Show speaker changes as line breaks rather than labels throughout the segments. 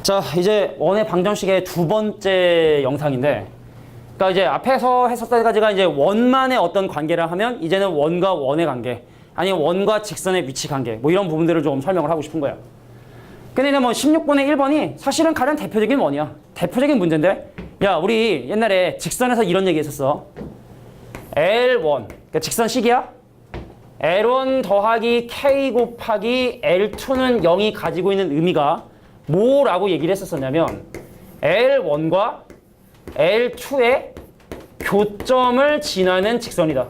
자, 이제 원의 방정식의 두 번째 영상인데, 그러니까 이제 앞에서 했었던 까지가 이제 원만의 어떤 관계를 하면 이제는 원과 원의 관계, 아니면 원과 직선의 위치 관계, 뭐 이런 부분들을 좀 설명을 하고 싶은 거예요. 근데 이제 뭐 16번의 1번이 사실은 가장 대표적인 원이야. 대표적인 문제인데, 야, 우리 옛날에 직선에서 이런 얘기 했었어. L1, 그러니까 직선식이야. L1 더하기 K 곱하기 L2는 0이 가지고 있는 의미가 뭐라고 얘기를 했었었냐면 L1과 L2의 교점을 지나는 직선이다.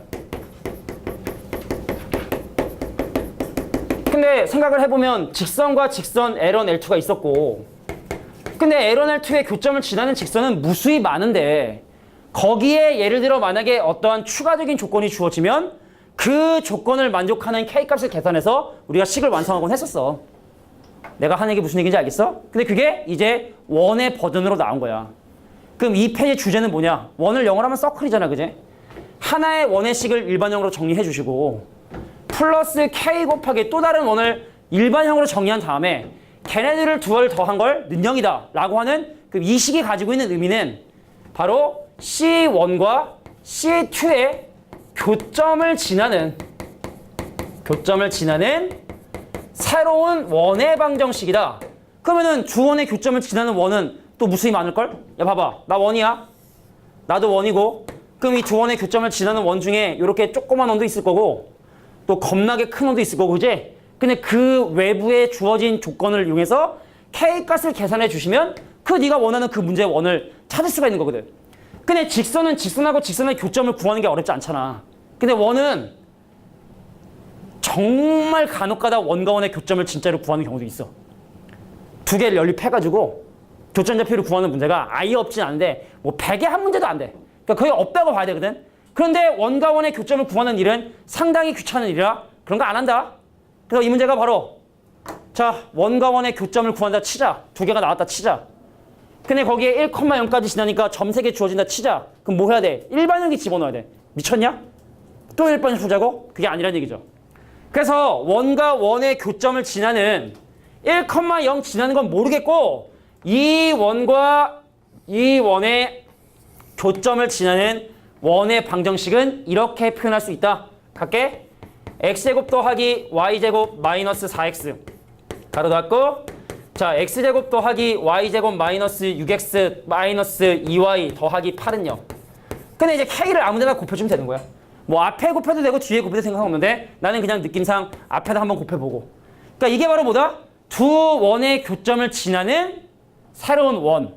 근데 생각을 해보면 직선과 직선 L1, L2가 있었고, 근데 L1, L2의 교점을 지나는 직선은 무수히 많은데 거기에 예를 들어 만약에 어떠한 추가적인 조건이 주어지면 그 조건을 만족하는 K값을 계산해서 우리가 식을 완성하곤 했었어. 내가 하는 얘기 무슨 얘기인지 알겠어? 근데 그게 이제 원의 버전으로 나온 거야. 그럼 이 편의 주제는 뭐냐? 원을 영어로 하면 서클이잖아, 그제? 하나의 원의 식을 일반형으로 정리해 주시고 플러스 K 곱하기 또 다른 원을 일반형으로 정리한 다음에 걔네들을 두어를 더한 걸 는형이다 라고 하는 그 이 식이 가지고 있는 의미는 바로 C1과 C2의 교점을 지나는 새로운 원의 방정식이다. 그러면은 주원의 교점을 지나는 원은 또 무수히 많을걸? 야, 봐봐. 나 원이야. 나도 원이고. 그럼 이 두 원의 교점을 지나는 원 중에 이렇게 조그만 원도 있을 거고 또 겁나게 큰 원도 있을 거고, 그지? 근데 그 외부에 주어진 조건을 이용해서 K값을 계산해 주시면 그 네가 원하는 그 문제의 원을 찾을 수가 있는 거거든. 근데 직선은 직선하고 직선의 교점을 구하는 게 어렵지 않잖아. 근데 원은 정말 간혹가다 원과 원의 교점을 진짜로 구하는 경우도 있어. 두 개를 연립해가지고 교점좌표를 구하는 문제가 아예 없진 않은데 뭐 100에 한 문제도 안 돼. 그러니까 거의 없다고 봐야 되거든. 그런데 원과 원의 교점을 구하는 일은 상당히 귀찮은 일이라 그런 거 안 한다. 그래서 이 문제가 바로 자, 원과 원의 교점을 구한다 치자. 두 개가 나왔다 치자. 근데 거기에 1,0까지 지나니까 점 3개 주어진다 치자. 그럼 뭐 해야 돼? 일반형이 집어넣어야 돼. 미쳤냐? 또 일반형 보자고? 그게 아니란 얘기죠. 그래서 원과 원의 교점을 지나는 1,0 지나는 건 모르겠고 이 원과 이 원의 교점을 지나는 원의 방정식은 이렇게 표현할 수 있다. 갈게. x제곱 더하기 y제곱 마이너스 4x 가로 닫고, 자, x제곱 더하기 y제곱 마이너스 6x 마이너스 2y 더하기 8은 0. 근데 이제 k를 아무 데나 곱해주면 되는 거야. 뭐 앞에 곱해도 되고 뒤에 곱해도 생각하는데 나는 그냥 느낌상 앞에다 한번 곱해보고. 그러니까 이게 바로 뭐다? 두 원의 교점을 지나는 새로운 원.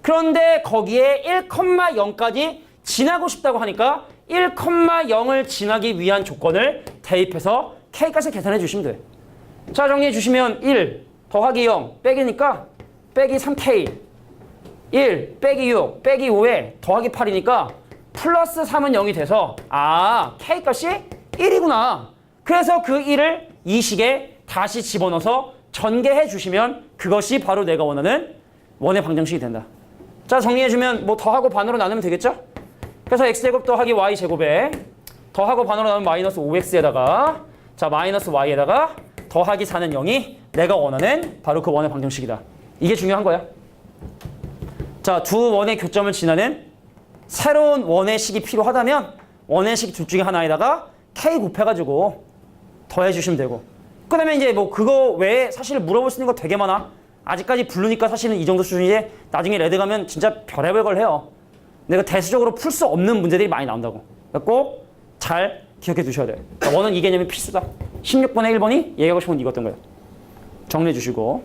그런데 거기에 1,0까지 지나고 싶다고 하니까 1,0을 지나기 위한 조건을 대입해서 K값을 계산해 주시면 돼. 자, 정리해 주시면 1 더하기 0 빼기니까 빼기 3K 1 빼기 6 빼기 5에 더하기 8이니까 플러스 3은 0이 돼서 아, K값이 1이구나. 그래서 그 1을 이 식에 다시 집어넣어서 전개해 주시면 그것이 바로 내가 원하는 원의 방정식이 된다. 자, 정리해주면 뭐 더하고 반으로 나누면 되겠죠? 그래서 x제곱 더하기 y제곱에 더하고 반으로 나누면 마이너스 5x에다가 자, 마이너스 y에다가 더하기 4는 0이 내가 원하는 바로 그 원의 방정식이다. 이게 중요한 거야. 자, 두 원의 교점을 지나는 새로운 원의 식이 필요하다면 원의 식 둘 중에 하나에다가 k 곱해가지고 더해주시면 되고, 그 다음에 이제 뭐 그거 외에 사실 물어볼 수 있는 거 되게 많아. 아직까지 부르니까 사실은 이 정도 수준이지 나중에 레드 가면 진짜 별의별 걸 해요. 내가 대수적으로 풀 수 없는 문제들이 많이 나온다고. 그러니까 꼭 잘 기억해 두셔야 돼요. 그러니까 원은 이 개념이 필수다. 16번에 1번이 얘기하고 싶은 건 이거였던 거예요. 정리해 주시고.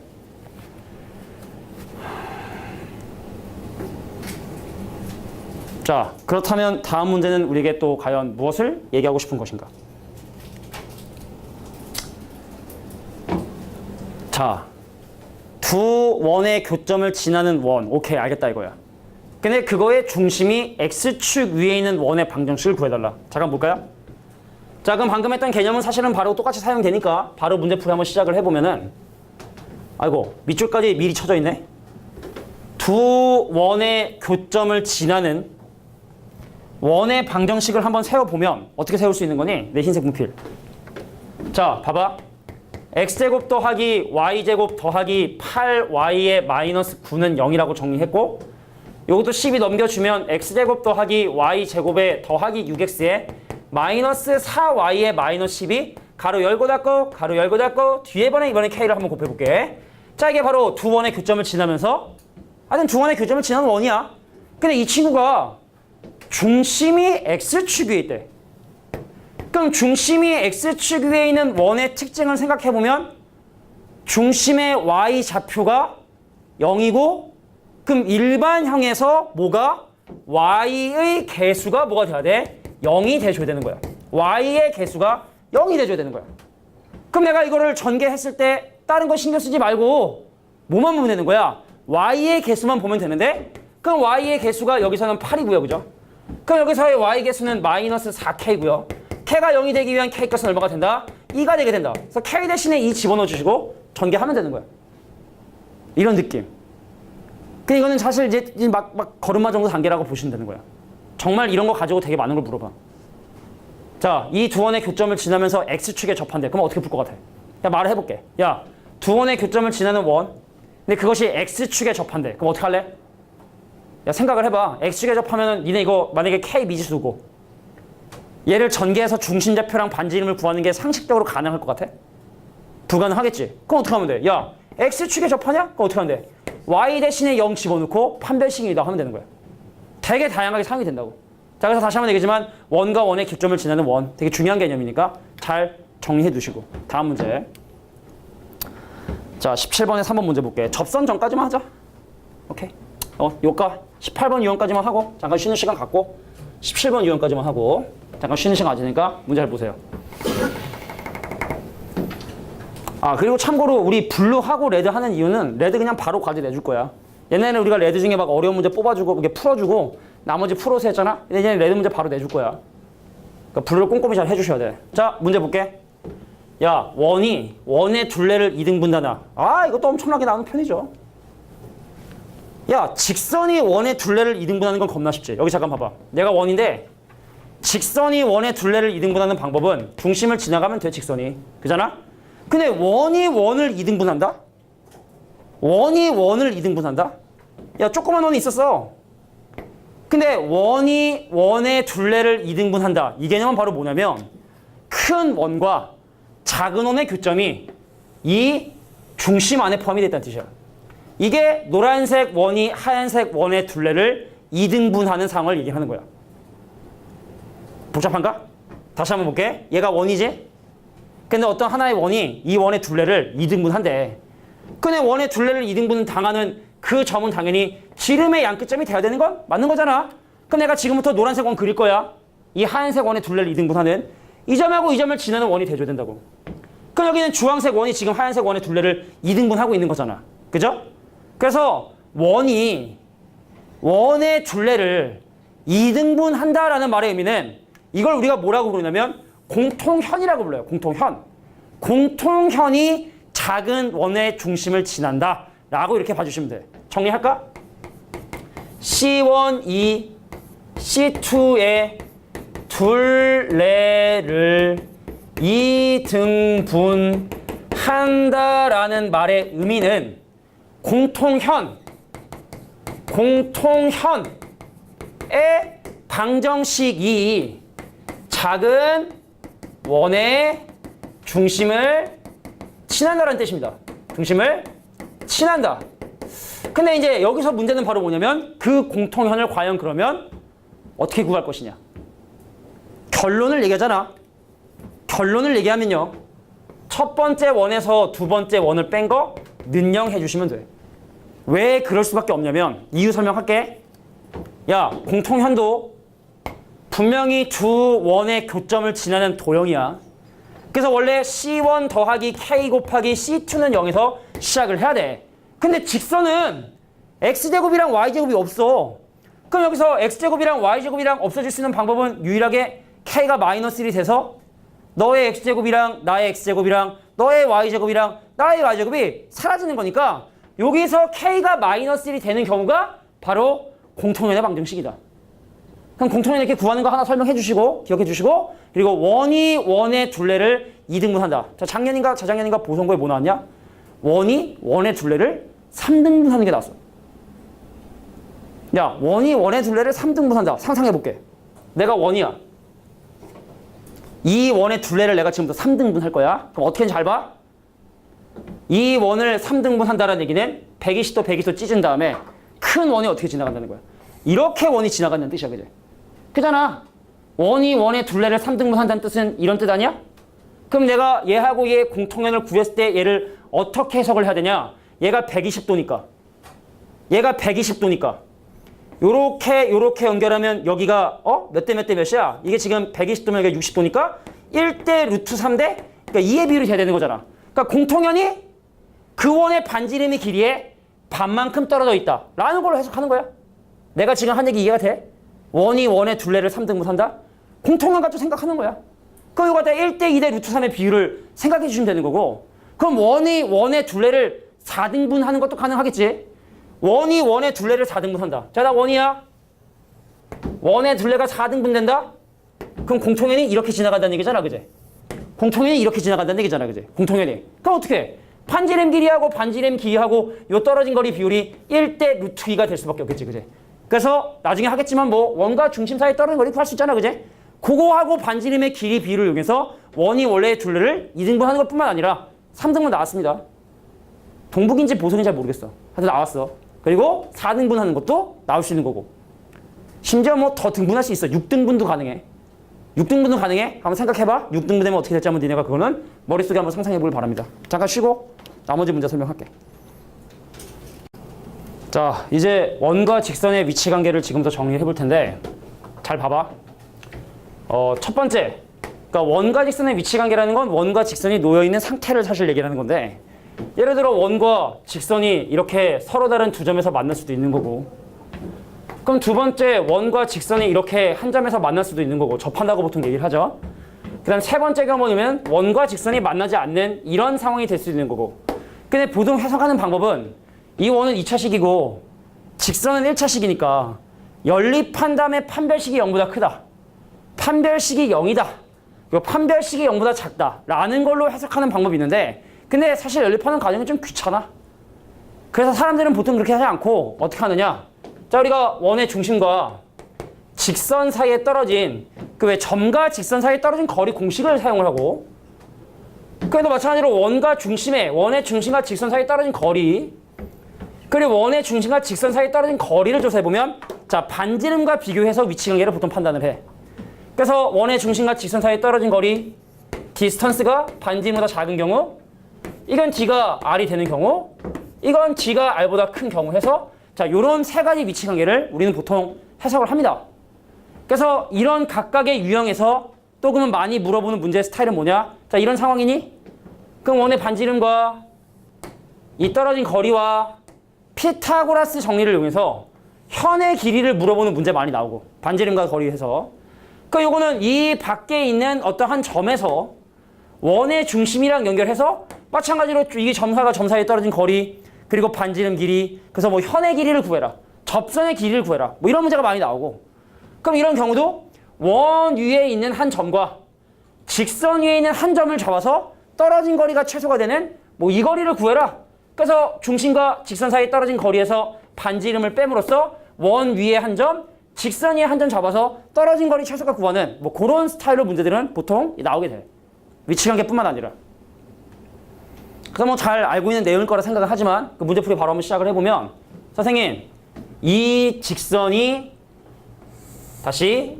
자, 그렇다면 다음 문제는 우리에게 또 과연 무엇을 얘기하고 싶은 것인가? 자, 두 원의 교점을 지나는 원. 오케이, 알겠다 이거야. 근데 그거의 중심이 x축 위에 있는 원의 방정식을 구해달라. 잠깐 볼까요? 자, 그럼 방금 했던 개념은 사실은 바로 똑같이 사용되니까 바로 문제풀이 한번 시작을 해보면은, 아이고, 밑줄까지 미리 쳐져 있네. 두 원의 교점을 지나는 원의 방정식을 한번 세워보면 어떻게 세울 수 있는 거니? 내 흰색 분필. 자, 봐봐. x제곱 더하기 y제곱 더하기 8y의 마이너스 9는 0이라고 정리했고 요것도 12 넘겨주면 x제곱 더하기 y제곱에 더하기 6x에 마이너스 4y의 마이너스 12 가로 열고 닫고 가로 열고 닫고 뒤에 번에 이번에 k를 한번 곱해볼게. 자 이게 바로 두 원의 교점을 지나면서 하여튼 두 원의 교점을 지나는 원이야. 근데 이 친구가 중심이 x축 위에 있대. 그럼 중심이 x축 위에 있는 원의 특징을 생각해보면 중심의 y좌표가 0이고 그럼 일반형에서 뭐가 y의 개수가 뭐가 돼야 돼? 0이 돼줘야 되는 거야. y의 개수가 0이 돼줘야 되는 거야. 그럼 내가 이거를 전개했을 때 다른 거 신경 쓰지 말고 뭐만 보면 되는 거야? y의 개수만 보면 되는데 그럼 y의 개수가 여기서는 8이고요. 그죠? 그럼 여기서의 y 개수는 마이너스 4k고요. k가 0이 되기 위한 k값은 얼마가 된다? 2가 되게 된다. 그래서 k 대신에 2 집어넣어 주시고 전개하면 되는 거야. 이런 느낌. 근데 이거는 사실 이제 막 걸음마 정도 단계라고 보시면 되는 거야. 정말 이런 거 가지고 되게 많은 걸 물어봐. 자, 이 두 원의 교점을 지나면서 x축에 접한대. 그럼 어떻게 풀 것 같아? 야, 말을 해볼게. 야, 두 원의 교점을 지나는 원. 근데 그것이 x축에 접한대. 그럼 어떻게 할래? 야, 생각을 해봐. x축에 접하면 니네 이거 만약에 k 미지수고 얘를 전개해서 중심좌표랑 반지름을 구하는 게 상식적으로 가능할 것 같아? 불가능하겠지? 그럼 어떻게 하면 돼? 야, x축에 접하냐? 그럼 어떻게 하면 돼? y 대신에 0 집어넣고 판별식이다 하면 되는 거야. 되게 다양하게 사용이 된다고. 자, 그래서 다시 한번 얘기지만 원과 원의 교점을 지나는 원. 되게 중요한 개념이니까 잘 정리해 두시고. 다음 문제. 자, 17번에 3번 문제 볼게. 접선 전까지만 하자. 오케이. 요까 18번 유형까지만 하고 잠깐 쉬는 시간 갖고 17번 유형까지만 하고 잠깐 쉬는 시간 가지니까 문제 잘 보세요. 아, 그리고 참고로 우리 블루하고 레드 하는 이유는 레드 그냥 바로 과제 내줄 거야. 옛날에는 우리가 레드 중에 막 어려운 문제 뽑아주고 이게 풀어주고 나머지 풀어서 했잖아. 근데 이제 레드 문제 바로 내줄 거야. 그러니까 블루를 꼼꼼히 잘 해주셔야 돼. 자, 문제 볼게. 야, 원의 둘레를 2등분하나. 아, 이것도 엄청나게 나오는 편이죠. 야, 직선이 원의 둘레를 2등분하는 건 겁나 쉽지. 여기 잠깐 봐봐. 내가 원인데 직선이 원의 둘레를 2등분하는 방법은 중심을 지나가면 돼, 직선이. 그잖아? 근데 원이 원을 2등분한다? 원이 원을 2등분한다? 야, 조그만 원이 있었어. 근데 원이 원의 둘레를 2등분한다. 이 개념은 바로 뭐냐면 큰 원과 작은 원의 교점이 이 중심 안에 포함이 됐다는 뜻이야. 이게 노란색 원이 하얀색 원의 둘레를 2등분하는 상황을 얘기하는 거야. 복잡한가? 다시 한번 볼게. 얘가 원이지? 근데 어떤 하나의 원이 이 원의 둘레를 2등분한대. 근데 원의 둘레를 2등분 당하는 그 점은 당연히 지름의 양끝점이 돼야 되는 건 맞는 거잖아. 그럼 내가 지금부터 노란색 원 그릴 거야. 이 하얀색 원의 둘레를 2등분하는 이 점하고 이 점을 지나는 원이 돼줘야 된다고. 그럼 여기는 주황색 원이 지금 하얀색 원의 둘레를 2등분하고 있는 거잖아. 그죠? 그래서 원이 원의 둘레를 2등분한다라는 말의 의미는 이걸 우리가 뭐라고 부르냐면 공통현이라고 불러요. 공통현. 공통현이 작은 원의 중심을 지난다 라고 이렇게 봐주시면 돼. 정리할까? C1, C2의 둘레를 2등분한다라는 말의 의미는 공통현의 방정식이 작은 원의 중심을 친한다라는 뜻입니다. 중심을 친한다. 근데 이제 여기서 문제는 바로 뭐냐면 그 공통현을 과연 그러면 어떻게 구할 것이냐. 결론을 얘기하잖아. 결론을 얘기하면요. 첫 번째 원에서 두 번째 원을 뺀 거 는영 해주시면 돼. 왜 그럴 수밖에 없냐면 이유 설명할게. 야, 공통현도 분명히 두 원의 교점을 지나는 도형이야. 그래서 원래 C1 더하기 K 곱하기 C2는 0에서 시작을 해야 돼. 근데 직선은 X제곱이랑 Y제곱이 없어. 그럼 여기서 X제곱이랑 Y제곱이랑 없어질 수 있는 방법은 유일하게 K가 마이너스 1이 돼서 너의 X제곱이랑 나의 X제곱이랑 너의 Y제곱이랑 나의 Y제곱이 사라지는 거니까 여기서 K가 마이너스 1이 되는 경우가 바로 공통현의 방정식이다. 그럼 공통현 이렇게 구하는 거 하나 설명해 주시고 기억해 주시고 그리고 원이 원의 둘레를 2등분한다. 자, 작년인가 재작년인가 보성고에 뭐 나왔냐? 원이 원의 둘레를 3등분하는 게 나왔어. 야, 원이 원의 둘레를 3등분한다. 상상해볼게. 내가 원이야. 이 원의 둘레를 내가 지금부터 3등분 할 거야. 그럼 어떻게 잘 봐? 이 원을 3등분 한다는 얘기는 120도 120도 찢은 다음에 큰 원이 어떻게 지나간다는 거야. 이렇게 원이 지나간다는 뜻이야. 그지? 그잖아. 원이 원의 둘레를 3등분 한다는 뜻은 이런 뜻 아니야? 그럼 내가 얘하고 얘 공통연을 구했을 때 얘를 어떻게 해석을 해야 되냐? 얘가 120도니까. 얘가 120도니까. 요렇게 연결하면 여기가 몇 대 몇 대 몇이야? 이게 지금 120도면 이게 60도니까 1대 루트 3대? 그러니까 2의 비율이 돼야 되는 거잖아. 그러니까 공통연이 그 원의 반지름의 길이에 반만큼 떨어져 있다. 라는 걸로 해석하는 거야. 내가 지금 한 얘기 이해가 돼? 원이 원의 둘레를 3등분 한다? 공통연 가지고 생각하는 거야. 그럼 이거 갖다 1대 2대 루트 3의 비율을 생각해 주시면 되는 거고, 그럼 원이 원의 둘레를 4등분 하는 것도 가능하겠지? 원이 원의 둘레를 4등분 한다. 자, 나 원이야. 원의 둘레가 4등분 된다? 그럼 공통연이 이렇게 지나간다는 얘기잖아. 그지? 공통연이 이렇게 지나간다는 얘기잖아. 그지? 공통연이. 그럼 어떻게 해? 반지름 길이하고 반지름 길이하고 요 떨어진 거리 비율이 1대 루트 2가 될 수밖에 없겠지. 그지? 그래서 나중에 하겠지만 뭐 원과 중심 사이에 떨어진 거리 구할 수 있잖아. 그지? 그거하고 반지름의 길이 비율을 이용해서 원이 원래의 둘레를 2등분 하는 것뿐만 아니라 3등분 나왔습니다. 동북인지 보성인지 잘 모르겠어. 하여튼 나왔어. 그리고 4등분 하는 것도 나올 수 있는 거고. 심지어 뭐 더 등분할 수 있어. 6등분도 가능해. 6등분도 가능해? 한번 생각해봐. 6등분 되면 어떻게 될지 한번 니네가 그거는 머릿속에 한번 상상해보길 바랍니다. 잠깐 쉬고 나머지 문제 설명할게. 자, 이제 원과 직선의 위치 관계를 지금부터 정리해 볼 텐데 잘 봐봐. 첫 번째, 그러니까 원과 직선의 위치 관계라는 건 원과 직선이 놓여 있는 상태를 사실 얘기하는 건데, 예를 들어 원과 직선이 이렇게 서로 다른 두 점에서 만날 수도 있는 거고, 그럼 두 번째 원과 직선이 이렇게 한 점에서 만날 수도 있는 거고, 접한다고 보통 얘기를 하죠. 그다음 세 번째가 뭐냐면 원과 직선이 만나지 않는 이런 상황이 될 수 있는 거고. 근데 보통 해석하는 방법은 이 원은 2차식이고 직선은 1차식이니까 연립한 다음에 판별식이 0보다 크다. 판별식이 0이다. 그리고 판별식이 0보다 작다. 라는 걸로 해석하는 방법이 있는데, 근데 사실 연립하는 과정이 좀 귀찮아. 그래서 사람들은 보통 그렇게 하지 않고 어떻게 하느냐. 자, 우리가 원의 중심과 직선 사이에 떨어진 그 왜 점과 직선 사이에 떨어진 거리 공식을 사용을 하고, 그래도 마찬가지로 원의 중심과 직선 사이에 떨어진 거리, 그리고 원의 중심과 직선 사이에 떨어진 거리를 조사해보면, 자, 반지름과 비교해서 위치관계를 보통 판단을 해. 그래서 원의 중심과 직선 사이에 떨어진 거리, 디스턴스가 반지름보다 작은 경우, 이건 D가 R이 되는 경우, 이건 D가 R보다 큰 경우 해서, 자, 요런 세 가지 위치관계를 우리는 보통 해석을 합니다. 그래서 이런 각각의 유형에서 또 그러면 많이 물어보는 문제의 스타일은 뭐냐? 자, 이런 상황이니? 그럼 원의 반지름과 이 떨어진 거리와 피타고라스 정리를 이용해서 현의 길이를 물어보는 문제 많이 나오고, 반지름과 거리에서. 그러니까 요거는 이 밖에 있는 어떠한 점에서 원의 중심이랑 연결해서 마찬가지로 이 점사가 점 사이에 떨어진 거리, 그리고 반지름 길이, 그래서 뭐 현의 길이를 구해라, 접선의 길이를 구해라, 뭐 이런 문제가 많이 나오고. 그럼 이런 경우도 원 위에 있는 한 점과 직선 위에 있는 한 점을 잡아서 떨어진 거리가 최소가 되는 뭐 이 거리를 구해라. 그래서 중심과 직선 사이에 떨어진 거리에서 반지름을 뺨으로써 원 위에 한 점, 직선 위에 한 점 잡아서 떨어진 거리 최소가 구하는 뭐 그런 스타일로 문제들은 보통 나오게 돼. 위치관계뿐만 아니라. 그래서 뭐 잘 알고 있는 내용일 거라 생각을 하지만 그 문제풀이 바로 한번 시작을 해보면, 선생님, 이 직선이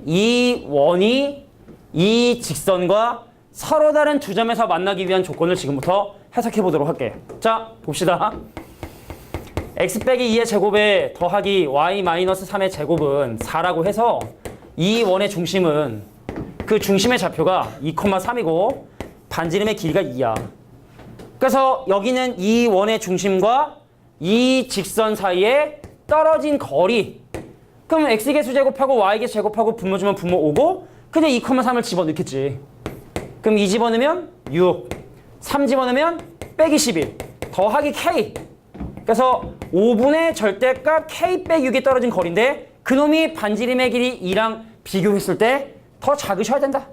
이 원이 이 직선과 서로 다른 두 점에서 만나기 위한 조건을 지금부터 해석해 보도록 할게. 자, 봅시다. x 빼기 2의 제곱에 더하기 y 마이너스 3의 제곱은 4라고 해서 이 원의 중심은, 그 중심의 좌표가 2,3이고 반지름의 길이가 2야. 그래서 여기는 이 원의 중심과 이 직선 사이에 떨어진 거리. 그럼 x개수 제곱하고 y개수 제곱하고 분모 주면 분모 5고, 그냥 2,3을 집어넣겠지. 그럼 2 집어넣으면 6, 3 집어넣으면 빼기 11, 더하기 k. 그래서 5분의 절대값 k 빼기 6이 떨어진 거리인데 그놈이 반지름의 길이 2랑 비교했을 때 더 작으셔야 된다.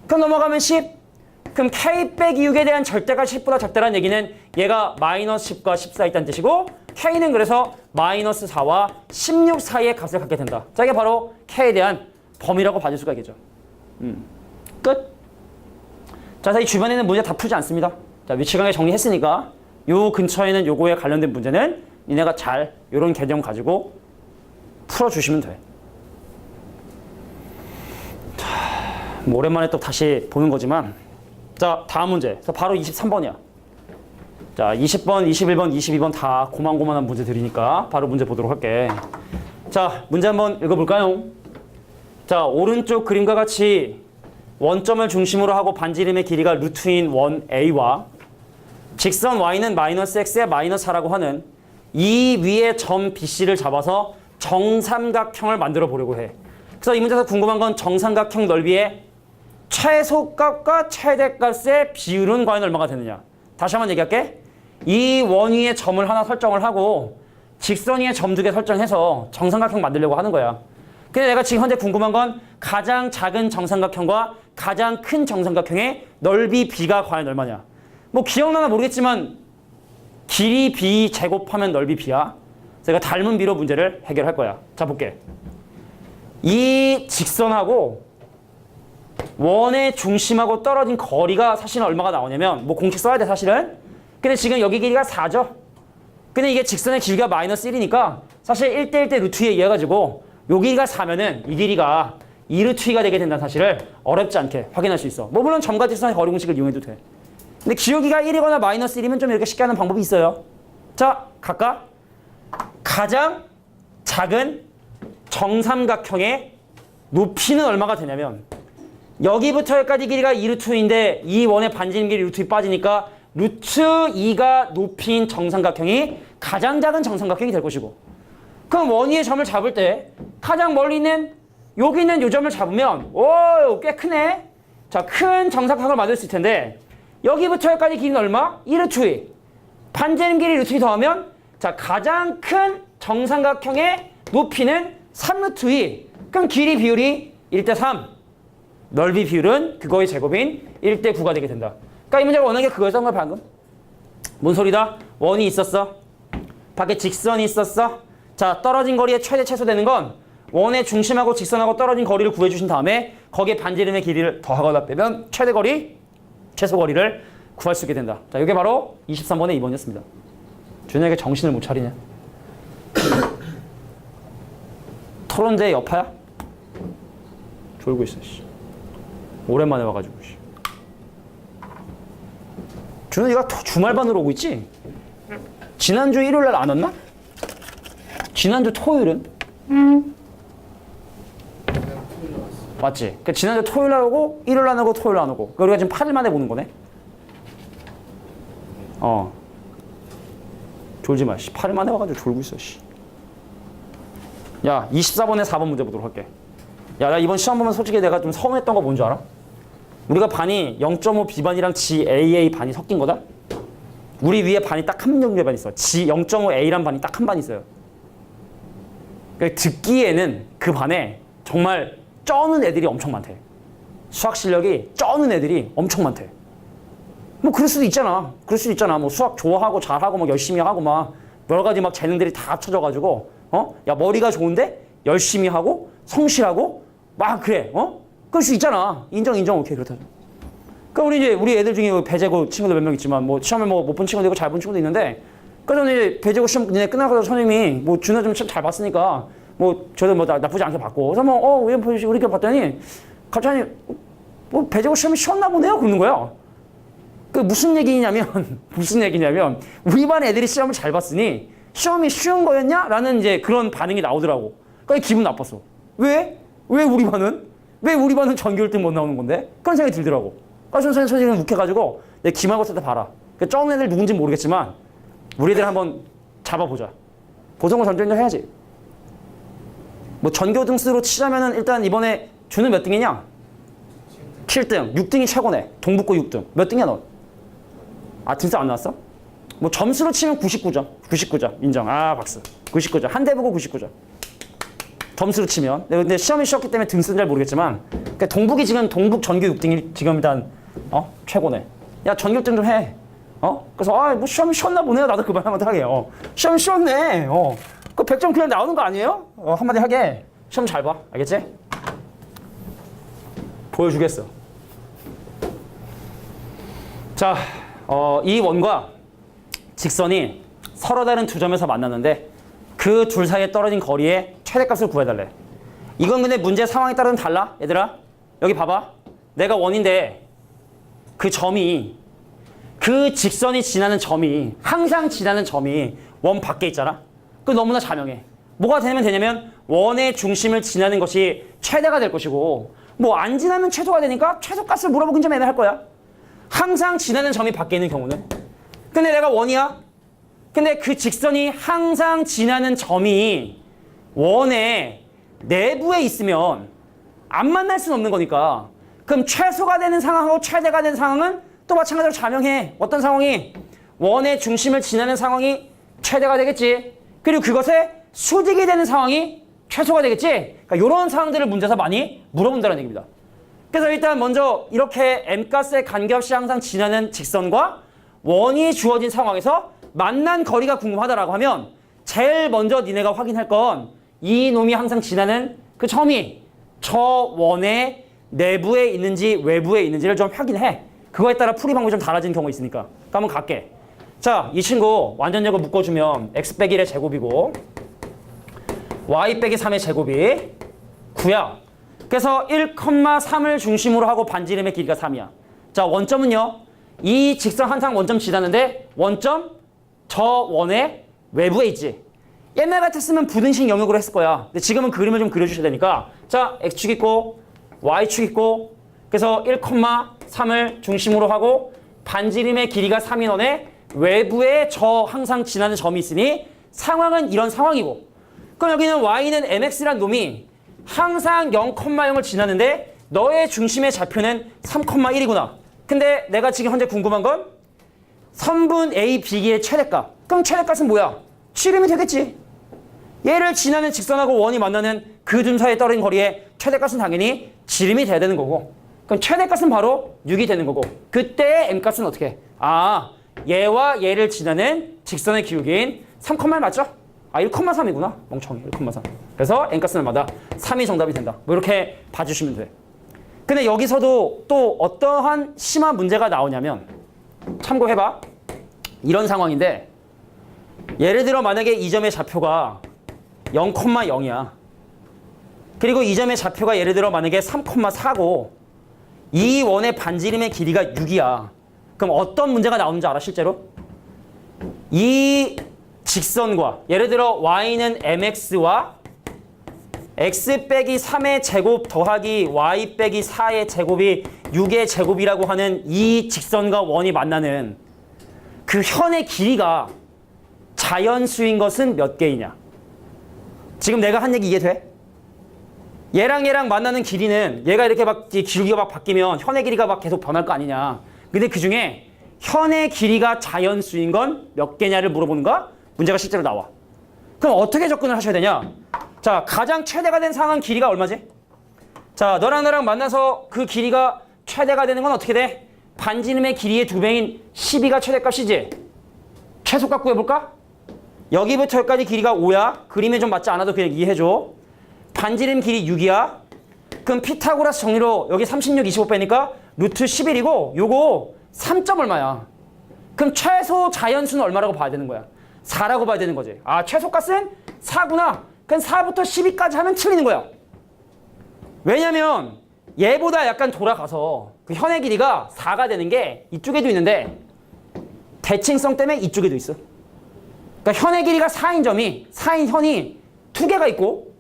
그럼 넘어가면 10, 그럼 K 빼기 6에 대한 절대가 10보다 작다는 얘기는 얘가 마이너스 10과 14 있다는 뜻이고 K는 그래서 마이너스 4와 16 사이의 값을 갖게 된다. 자, 이게 바로 K에 대한 범위라고 봐줄 수가 있겠죠. 끝. 자, 이 주변에는 문제 다 풀지 않습니다. 자, 위치관계 정리했으니까 요 근처에는 요거에 관련된 문제는 니네가 잘 요런 개념 가지고 풀어주시면 돼. 자, 뭐 오랜만에 또 다시 보는 거지만 자, 다음 문제. 그래서 바로 23번이야. 자, 20번, 21번, 22번 다 고만고만한 문제들이니까 바로 문제 보도록 할게. 자, 문제 한번 읽어볼까요? 자, 오른쪽 그림과 같이 원점을 중심으로 하고 반지름의 길이가 루트인 원 A와 직선 Y는 마이너스 X에 마이너스 4라고 하는 이 위에 점 BC를 잡아서 정삼각형을 만들어 보려고 해. 그래서 이 문제에서 궁금한 건 정삼각형 넓이의 최소값과 최대값의 비율은 과연 얼마가 되느냐. 다시 한번 얘기할게. 이 원 위에 점을 하나 설정을 하고 직선 위에 점 2개 설정해서 정삼각형 만들려고 하는 거야. 근데 내가 지금 현재 궁금한 건 가장 작은 정삼각형과 가장 큰 정삼각형의 넓이 B가 과연 얼마냐. 뭐 기억나나 모르겠지만 길이 B 제곱하면 넓이 B야. 제가 닮은 B로 문제를 해결할 거야. 자, 볼게. 이 직선하고 원의 중심하고 떨어진 거리가 사실은 얼마가 나오냐면 뭐 공식 써야 돼 사실은. 근데 지금 여기 길이가 4죠. 근데 이게 직선의 길이가 마이너스 1이니까 사실 1대1대 루트 2에 이어가지고 요 길이가 4면은 이 길이가 2루트 2가 되게 된다는 사실을 어렵지 않게 확인할 수 있어. 뭐 물론 점과 직선의 거리 공식을 이용해도 돼. 근데 기울기가 1이거나 마이너스 1이면 좀 이렇게 쉽게 하는 방법이 있어요. 자, 각각 가장 작은 정삼각형의 높이는 얼마가 되냐면 여기부터 여기까지 길이가 2루트 2인데 이 원의 반지름 길이 루트 2 빠지니까 루트 2가 높이인 정삼각형이 가장 작은 정삼각형이 될 것이고 그럼 원 위의 점을 잡을 때 가장 멀리 있는 여기 있는 요 점을 잡으면 오, 꽤 크네. 자, 큰 정삼각형을 만들 수 있을 텐데 여기부터 여기까지 길이는 얼마? 2루트 2. 반지름 길이 루트 2 더하면 자, 가장 큰 정삼각형의 높이는 3루트 2. 그럼 길이 비율이 1대 3. 넓이 비율은 그거의 제곱인 1대 9가 되게 된다. 그러니까 이 문제가 원하는 게 그거였던 거야 방금. 뭔 소리다? 원이 있었어. 밖에 직선이 있었어. 자, 떨어진 거리의 최대 최소 되는 건 원의 중심하고 직선하고 떨어진 거리를 구해주신 다음에 거기에 반지름의 길이를 더하거나 빼면 최대 거리, 최소 거리를 구할 수 있게 된다. 자, 이게 바로 23번의 2번이었습니다. 준혁이 정신을 못 차리냐? 토론대 여파야? 졸고 있어. 씨. 오랜만에 와가지고. 준혁이가 주말반으로 오고 있지? 지난주 일요일날 안 왔나? 지난주 토요일은? 맞지? 그러니까 지난주 토요일날 오고 일요일 안 오고 토요일 안 오고 그러니까 우리가 지금 8일 만에 보는 거네? 졸지 마. 8일 만에 와가지고 졸고 있어. 씨. 야, 24번에 4번 문제 보도록 할게. 야, 나 이번 시험 보면 솔직히 내가 좀 서운했던 거 뭔 줄 알아? 우리가 반이 0.5 B반이랑 GAA 반이 섞인 거다? 우리 위에 반이 딱 한 종류의 반이 있어. G 0.5 A란 반이 딱 한 반 있어요. 그러니까 듣기에는 그 반에 정말 쩌는 애들이 엄청 많대. 수학 실력이 쩌는 애들이 엄청 많대. 뭐 그럴 수도 있잖아. 그럴 수도 있잖아. 뭐 수학 좋아하고 잘하고 막 열심히 하고 막 여러 가지 막 재능들이 다 합쳐져가지고 야 머리가 좋은데 열심히 하고 성실하고 막 그래. 그럴 수 있잖아. 인정 오케이 그렇다. 그러니까 우리 애들 중에 배재고 친구들 몇 명 있지만 뭐 시험을 뭐 못 본 친구도 있고 잘 본 친구도 있는데 그래서 이제 배재고 시험 니네 끝나고 선생님이 뭐 준호 좀 잘 봤으니까 뭐 저도 뭐 나쁘지 않게 봤고 그래서 뭐 왜 보시고 이렇게 봤더니 갑자기 뭐 배재고 시험이 쉬웠나 보네요 그러는 거야. 그 무슨 얘기냐면 우리 반 애들이 시험을 잘 봤으니 시험이 쉬운 거였냐? 라는 이제 그런 반응이 나오더라고. 그러니까 기분 나빴어. 왜 우리 반은 전교 1등 못 나오는 건데? 그런 생각이 들더라고. 그래서 선생님은 묵혀가지고 내 기말고사 때 봐라. 그 쩌는 애들 누군지 모르겠지만 우리 애들 한번 잡아보자. 보성고 전교 1등 해야지. 뭐 전교 등수로 치자면은 일단 이번에 준은 몇 등이냐? 7등. 6등이 최고네. 동북고 6등. 몇 등이야 너? 아 등수 안 나왔어? 뭐 점수로 치면 99점. 99점. 인정. 아 박수. 99점. 한 대 보고 99점. 점수로 치면. 근데 시험이 쉬웠기 때문에 등수는 잘 모르겠지만 그러니까 동북이 지금 동북 전교 6등이 지금 일단 최고네. 야, 전교점 좀 해. 그래서 뭐 시험이 쉬웠나 보네요. 나도 그 말 한마디 하게. 시험이 쉬웠네. 그 100점 그냥 나오는 거 아니에요? 한마디 하게. 시험 잘 봐. 알겠지? 보여주겠어. 자, 이 원과 직선이 서로 다른 두 점에서 만났는데 그 둘 사이에 떨어진 거리의 최대값을 구해달래. 이건 근데 문제 상황에 따라서 달라. 얘들아, 여기 봐봐. 내가 원인데 그 점이, 그 직선이 지나는 점이, 항상 지나는 점이 원 밖에 있잖아. 그거 너무나 자명해. 뭐가 되면 되냐면 원의 중심을 지나는 것이 최대가 될 것이고, 뭐 안 지나면 최소가 되니까 최소값을 물어보긴 좀 애매할 거야. 항상 지나는 점이 밖에 있는 경우는. 근데 내가 원이야. 근데 그 직선이 항상 지나는 점이 원의 내부에 있으면 안 만날 수는 없는 거니까, 그럼 최소가 되는 상황하고 최대가 되는 상황은 또 마찬가지로 자명해. 어떤 상황이? 원의 중심을 지나는 상황이 최대가 되겠지. 그리고 그것에 수직이 되는 상황이 최소가 되겠지. 그러니까 이런 상황들을 문제에서 많이 물어본다는 얘기입니다. 그래서 일단 먼저 이렇게 m값의 관계없이 항상 지나는 직선과 원이 주어진 상황에서 만난 거리가 궁금하다라고 하면 제일 먼저 니네가 확인할 건 이 놈이 항상 지나는 그 점이 저 원의 내부에 있는지 외부에 있는지를 좀 확인해. 그거에 따라 풀이 방법이 좀 달라지는 경우가 있으니까. 그럼 한번 갈게. 자, 이 친구 완전 제곱 묶어주면 x 빼기 1의 제곱이고 y 빼기 3의 제곱이 9야. 그래서 1,3을 중심으로 하고 반지름의 길이가 3이야. 자, 원점은요. 이 직선 항상 원점 지나는데 원점 저 원의 외부에 있지. 옛날 같았으면 부등식 영역으로 했을 거야. 근데 지금은 그림을 좀 그려주셔야 되니까. 자, x축 있고 y축 있고 그래서 1,3을 중심으로 하고 반지름의 길이가 3인 원의 외부에 저 항상 지나는 점이 있으니 상황은 이런 상황이고, 그럼 여기는 y는 mx란 놈이 항상 0,0을 지나는데 너의 중심의 좌표는 3,1이구나. 근데 내가 지금 현재 궁금한 건 선분 A, B기의 최대값. 그럼 최대값은 뭐야? 지름이 되겠지. 얘를 지나는 직선하고 원이 만나는 그 점 사이에 떨어진 거리의 최대값은 당연히 지름이 돼야 되는 거고, 그럼 최대값은 바로 6이 되는 거고, 그때의 m값은 어떻게 해? 얘와 얘를 지나는 직선의 기울기인 3,1 맞죠? 1,3이구나. 멍청이. 1,3. 그래서 n값은 얼마다? 3이 정답이 된다. 뭐 이렇게 봐주시면 돼. 근데 여기서도 또 어떠한 심한 문제가 나오냐면, 참고해봐. 이런 상황인데, 예를 들어 만약에 이 점의 좌표가 0,0이야. 그리고 이 점의 좌표가 예를 들어 만약에 3,4고 이 원의 반지름의 길이가 6이야. 그럼 어떤 문제가 나오는지 알아, 실제로? 이 직선과 예를 들어 y는 mx와 x 빼기 3의 제곱 더하기 y 빼기 4의 제곱이 6의 제곱이라고 하는 이 직선과 원이 만나는 그 현의 길이가 자연수인 것은 몇 개이냐? 지금 내가 한 얘기 이해돼? 얘랑 얘랑 만나는 길이는 얘가 이렇게 막 기울기가 막 바뀌면 현의 길이가 막 계속 변할 거 아니냐. 근데 그 중에 현의 길이가 자연수인 건 몇 개냐를 물어보는 거 문제가 실제로 나와. 그럼 어떻게 접근을 하셔야 되냐? 자, 가장 최대가 된 상황 길이가 얼마지? 자, 너랑 나랑 만나서 그 길이가 최대가 되는 건 어떻게 돼? 반지름의 길이의 2배인 12가 최대값이지? 최소값 구해볼까? 여기부터 여기까지 길이가 5야. 그림에 좀 맞지 않아도 그냥 이해해줘. 반지름 길이 6이야. 그럼 피타고라스 정리로 여기 36, 25 빼니까 루트 11이고 요거 3점 얼마야. 그럼 최소 자연수는 얼마라고 봐야 되는 거야? 4라고 봐야 되는 거지. 최소값은 4구나. 그럼 4부터 12까지 하면 틀리는 거야. 왜냐면 얘보다 약간 돌아가서 그 현의 길이가 4가 되는 게 이쪽에도 있는데 대칭성 때문에 이쪽에도 있어. 그러니까 현의 길이가 4인 점이 4인 현이 2개가 있고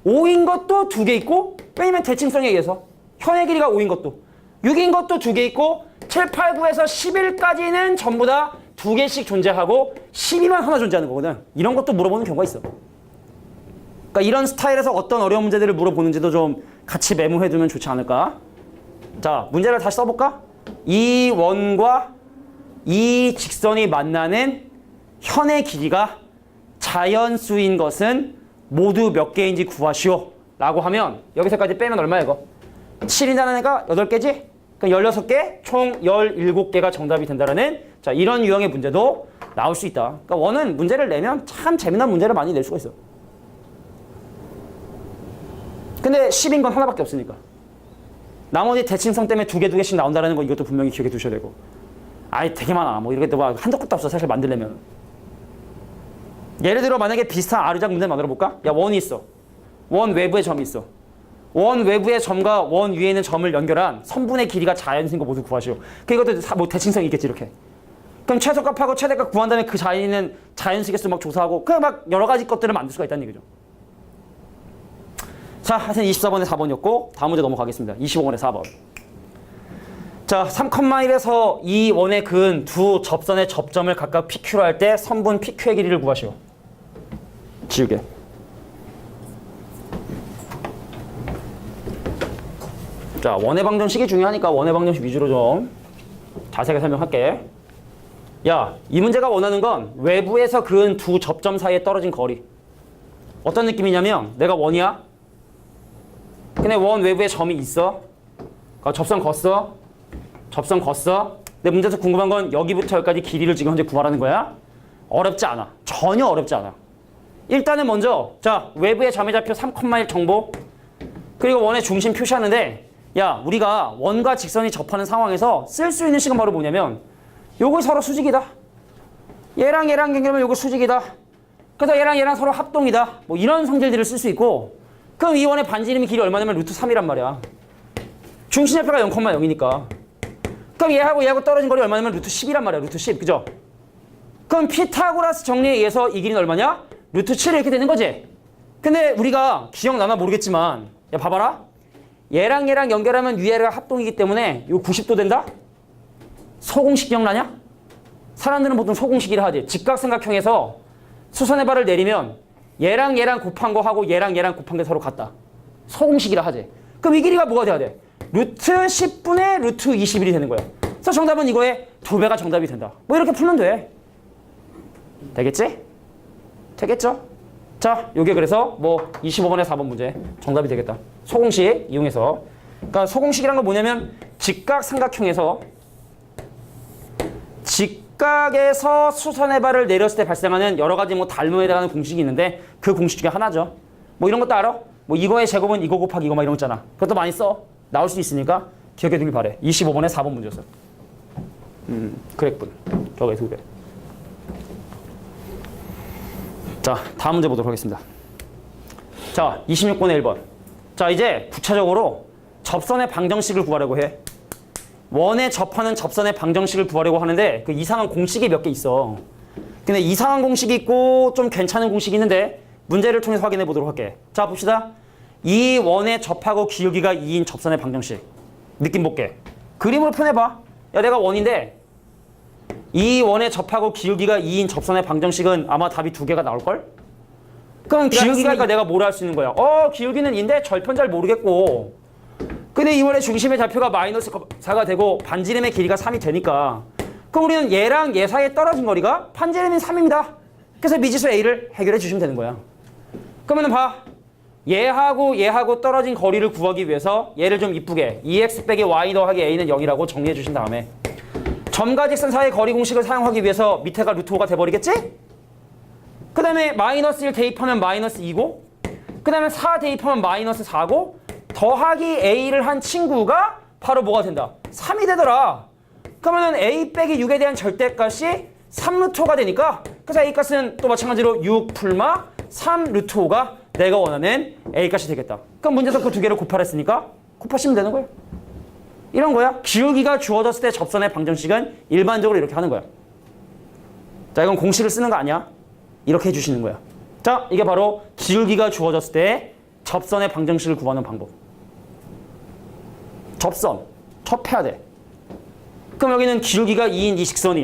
5인 것도 2개 있고, 왜냐면 대칭성에 의해서 현의 길이가 5인 것도 6인 것도 2개 있고 7, 8, 9에서 11까지는 전부 다 2개씩 존재하고 12만 하나 존재하는 거거든. 이런 것도 물어보는 경우가 있어. 그러니까 이런 스타일에서 어떤 어려운 문제들을 물어보는지도 좀 같이 메모해두면 좋지 않을까. 자, 문제를 다시 써볼까? 이 원과 이 직선이 만나는 현의 길이가 자연수인 것은 모두 몇 개인지 구하시오 라고 하면 여기서까지 빼면 얼마야 이거? 7이라는 애가 8개지? 그럼 그럼 16개, 총 17개가 정답이 된다라는 자, 이런 유형의 문제도 나올 수 있다. 그러니까 원은 문제를 내면 참 재미난 문제를 많이 낼 수가 있어. 근데 10인 건 하나밖에 없으니까. 나머지 대칭성 때문에 두 개씩 나온다는 거 이것도 분명히 기억해 두셔야 되고. 아이 되게 많아. 뭐 이렇게 또 막 한도 끝도 없어. 사실 만들려면. 예를 들어 만약에 비슷한 아류작 문제 만들어 볼까? 야, 원이 있어. 원 외부에 점이 있어. 원 외부의 점과 원 위에 있는 점을 연결한 선분의 길이가 자연수인 거 모두 구하시오. 이것도 뭐 대칭성이 있겠지 이렇게. 그럼 최소값하고 최대값 구한 다음에 그 자리에 있는 자연수계수 막 조사하고 그냥 막 여러 가지 것들을 만들 수가 있다는 얘기죠. 자, 하여튼 24번에 4번이었고 다음 문제 넘어가겠습니다. 25번에 4번. 자, 3,1에서 이 원에 그은 두 접선의 접점을 각각 PQ로 할 때 선분 PQ의 길이를 구하시오. 지우개. 자, 원의 방정식이 중요하니까 원의 방정식 위주로 좀 자세하게 설명할게. 야, 이 문제가 원하는 건 외부에서 그은 두 접점 사이에 떨어진 거리. 어떤 느낌이냐면 내가 원이야. 근데 원 외부에 점이 있어. 접선 걷어. 접선 걷어. 근데 문제에서 궁금한 건 여기부터 여기까지 길이를 지금 현재 구하라는 거야. 어렵지 않아. 전혀 어렵지 않아. 일단은 먼저 자, 외부의 점의 좌표 3,1 정보. 그리고 원의 중심 표시하는데 야, 우리가 원과 직선이 접하는 상황에서 쓸 수 있는 식은 바로 뭐냐면 요거 서로 수직이다. 얘랑 연결하면 요거 수직이다. 그래서 얘랑 서로 합동이다. 뭐 이런 성질들을 쓸 수 있고 그럼 이 원의 반지름의 길이 얼마냐면 루트 3이란 말이야. 중심좌표가 0,0이니까. 그럼 얘하고 떨어진 거리 얼마냐면 루트 10이란 말이야. 루트 10. 그죠? 그럼 피타고라스 정리에 의해서 이 길이는 얼마냐? 루트 7 이렇게 되는 거지. 근데 우리가 기억나나 모르겠지만 야, 봐봐라. 얘랑 연결하면 위아래가 합동이기 때문에 이거 90도 된다? 소공식 기억나냐? 사람들은 보통 소공식이라 하지. 직각삼각형에서 수선의 발을 내리면 얘랑 곱한 거 하고 얘랑 곱한 게 서로 같다. 소공식이라 하지. 그럼 이 길이가 뭐가 돼야 돼? 루트 10분의 루트 21이 되는 거야. 그래서 정답은 이거의 2배가 정답이 된다. 뭐 이렇게 풀면 돼. 되겠지? 되겠죠? 자, 요게 그래서 뭐 25번에 4번 문제 정답이 되겠다. 소공식 이용해서. 그러니까 소공식이란 건 뭐냐면 직각삼각형에서 직각에서 수선의 발을 내렸을 때 발생하는 여러 가지 뭐 닮음에 대한 공식이 있는데 그 공식 중에 하나죠. 뭐 이런 것도 알아? 뭐 이거의 제곱은 이거 곱하기 이거 막 이런 거 있잖아. 그것도 많이 써. 나올 수 있으니까 기억해 두길 바래. 25번에 4번 문제였어. 그랬군. 저거의 2배. 자, 다음 문제 보도록 하겠습니다. 자, 26번에 1번. 자, 이제 구체적으로 접선의 방정식을 구하려고 해. 원에 접하는 접선의 방정식을 구하려고 하는데 그 이상한 공식이 몇 개 있어. 근데 이상한 공식이 있고 좀 괜찮은 공식이 있는데 문제를 통해서 확인해 보도록 할게. 자, 봅시다. 이 원에 접하고 기울기가 2인 접선의 방정식. 느낌 볼게. 그림으로 표현해봐. 야, 내가 원인데 이 원에 접하고 기울기가 2인 접선의 방정식은 아마 답이 2개가 나올걸? 그럼 기울기가 내가 뭐라 할 수 있는 거야? 기울기는 인데 절편 잘 모르겠고 근데 이 원의 중심의 좌표가 마이너스 4가 되고 반지름의 길이가 3이 되니까 그럼 우리는 얘랑 얘 사이에 떨어진 거리가 반지름이 3입니다. 그래서 미지수 A를 해결해 주시면 되는 거야. 그러면 봐. 얘하고 떨어진 거리를 구하기 위해서 얘를 좀 이쁘게 2x 빼기 y 더하기 a는 0이라고 정리해 주신 다음에 점과 직선 사이의 거리 공식을 사용하기 위해서 밑에가 루트 5가 돼버리겠지? 그 다음에 마이너스 1 대입하면 마이너스 2고 그 다음에 4 대입하면 마이너스 4고 더하기 a를 한 친구가 바로 뭐가 된다? 3이 되더라. 그러면 a 빼기 6에 대한 절대값이 3 루트 5가 되니까 그래서 a 값은 또 마찬가지로 6 풀마 3 루트 5가 내가 원하는 a 값이 되겠다. 그럼 문제에서 그 두 개를 곱하랬으니까 곱하시면 되는 거예요. 이런 거야. 기울기가 주어졌을 때 접선의 방정식은 일반적으로 이렇게 하는 거야. 자, 이건 공식을 쓰는 거 아니야. 이렇게 해주시는 거야. 자, 이게 바로 기울기가 주어졌을 때 접선의 방정식을 구하는 방법. 접선, 접해야 돼. 그럼 여기는 기울기가 2인 이 직선이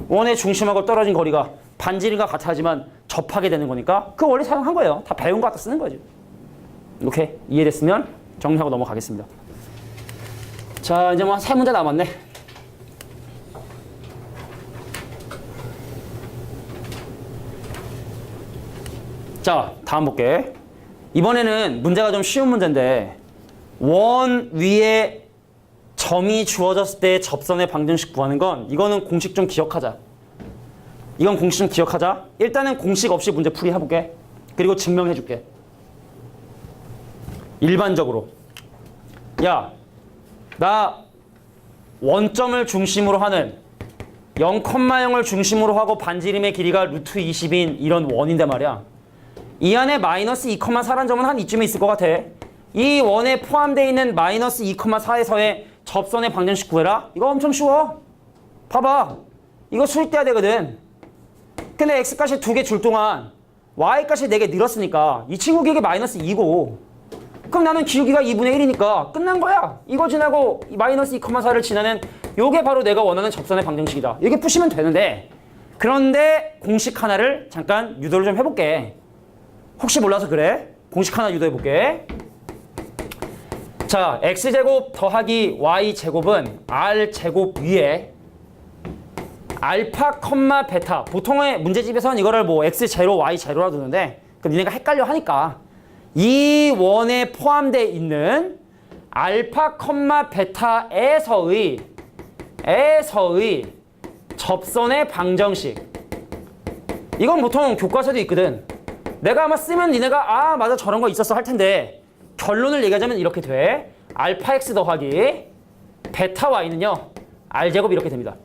원의 중심하고 떨어진 거리가 반지름과 같아지만 접하게 되는 거니까 그 원리 사용한 거예요. 다 배운 거 갖다 쓰는 거지. 오케이, 이해됐으면 정리하고 넘어가겠습니다. 자, 이제 뭐 한 3문제 남았네. 자, 다음 볼게. 이번에는 문제가 좀 쉬운 문제인데 원 위에 점이 주어졌을 때 접선의 방정식 구하는 건 이거는 공식 좀 기억하자. 이건 공식 좀 기억하자. 일단은 공식 없이 문제 풀이 해볼게. 그리고 증명해줄게. 일반적으로. 야, 나 원점을 중심으로 하는 0,0을 중심으로 하고 반지름의 길이가 루트 20인 이런 원인데 말이야. 이 안에 마이너스 2,4란 점은 한 이쯤에 있을 것 같아. 이 원에 포함되어 있는 마이너스 2,4에서의 접선의 방정식 구해라. 이거 엄청 쉬워. 봐봐. 이거 수립돼야 되거든. 근데 x값이 2개 줄 동안 y값이 4개 늘었으니까 이 친구 기억이 마이너스 2고 그럼 나는 기울기가 2분의 1이니까 끝난 거야. 이거 지나고 마이너스 2,4를 지나는 요게 바로 내가 원하는 접선의 방정식이다. 이렇게 푸시면 되는데 그런데 공식 하나를 잠깐 유도를 좀 해볼게. 혹시 몰라서 그래. 공식 하나 유도해볼게. 자, x제곱 더하기 y제곱은 r제곱 위에 알파, 베타. 보통의 문제집에서는 이거를 뭐 x0, y0라 두는데 그럼 니네가 헷갈려 하니까 이 원에 포함되어 있는 알파, 베타에서의 접선의 방정식. 이건 보통 교과서도 있거든. 내가 아마 쓰면 니네가 아 맞아 저런 거 있었어 할 텐데 결론을 얘기하자면 이렇게 돼. 알파 x 더하기 베타 y는요 r제곱 이렇게 됩니다.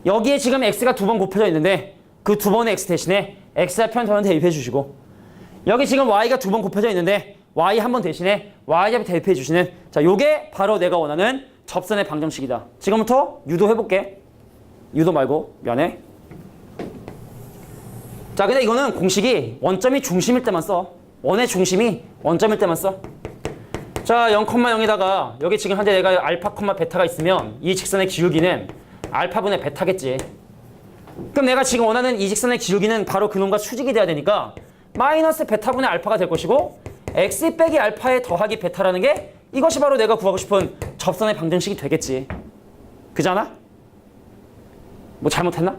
여기에 지금 x가 2번 곱해져 있는데 그 2번의 x 대신에 x좌편 더는 대입해 주시고 여기 지금 y가 2번 곱해져 있는데 y 한 번 대신에 y좌표 대입해 주시는 자 요게 바로 내가 원하는 접선의 방정식이다. 지금부터 유도해볼게. 유도 말고 미안해. 자 근데 이거는 공식이 원점이 중심일 때만 써. 원의 중심이 원점일 때만 써. 자 0,0에다가 여기 지금 현재 내가 알파, 베타가 있으면 이 직선의 기울기는 알파분의 베타겠지. 그럼 내가 지금 원하는 이 직선의 기울기는 바로 그놈과 수직이 돼야 되니까 마이너스 베타분의 알파가 될 것이고 x 빼기 알파에 더하기 베타라는 게 이것이 바로 내가 구하고 싶은 접선의 방정식이 되겠지. 그잖아? 뭐 잘못했나?